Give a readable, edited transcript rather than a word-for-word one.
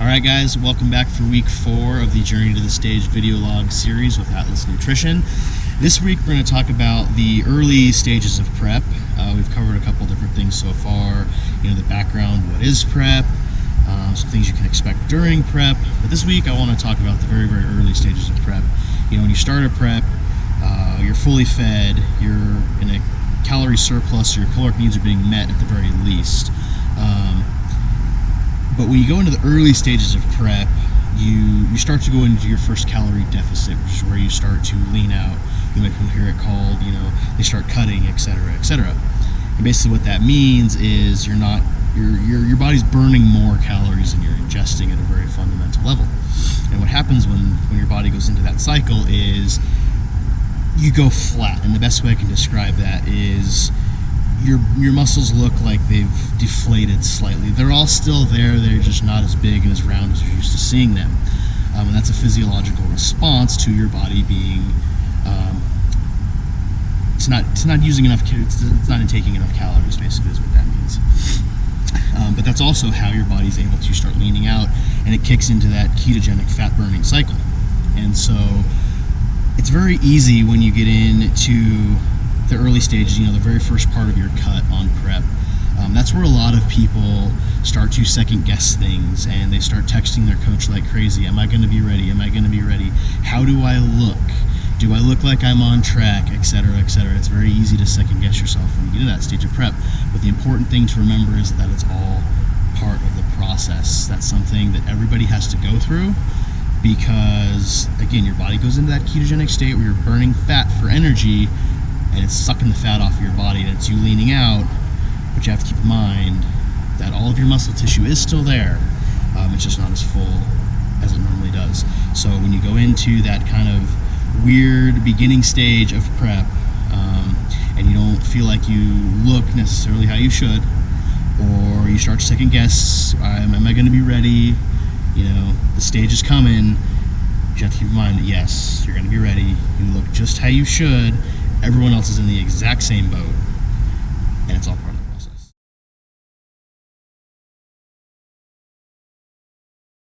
Alright guys, welcome back for week 4 of the Journey to the Stage video log series with Atlas Nutrition. This week we're going to talk about the early stages of prep. We've covered a couple different things so far. The background, what is prep, some things you can expect during prep. But this week I want to talk about the very, very early stages of prep. When you start a prep, you're fully fed, you're in a calorie surplus, your caloric needs are being met at the very least. But when you go into the early stages of prep, you start to go into your first calorie deficit, which is where you start to lean out. You might hear it called, they start cutting, etc., etc. And basically what that means is your body's burning more calories than you're ingesting at a very fundamental level. And what happens when your body goes into that cycle is you go flat. And the best way I can describe that is your muscles look like they've deflated slightly. They're all still there, they're just not as big and as round as you're used to seeing them. And that's a physiological response to your body being it's not using enough, it's not intaking enough calories, basically is what that means. But that's also how your body's able to start leaning out, and it kicks into that ketogenic fat burning cycle. And so it's very easy when you get into the early stages, the very first part of your cut on prep. That's where a lot of people start to second guess things, and they start texting their coach like crazy. Am I going to be ready? Am I going to be ready? How do I look? Do I look like I'm on track? Etc., etc. It's very easy to second guess yourself when you get to that stage of prep. But the important thing to remember is that it's all part of the process. That's something that everybody has to go through, because again, your body goes into that ketogenic state where you're burning fat for energy, and it's sucking the fat off of your body, and it's you leaning out. But you have to keep in mind that all of your muscle tissue is still there. It's just not as full as it normally does. So when you go into that kind of weird beginning stage of prep, and you don't feel like you look necessarily how you should, or you start to second guess, am I going to be ready? The stage is coming. You have to keep in mind that yes, you're going to be ready. You look just how you should. Everyone else is in the exact same boat, and it's all part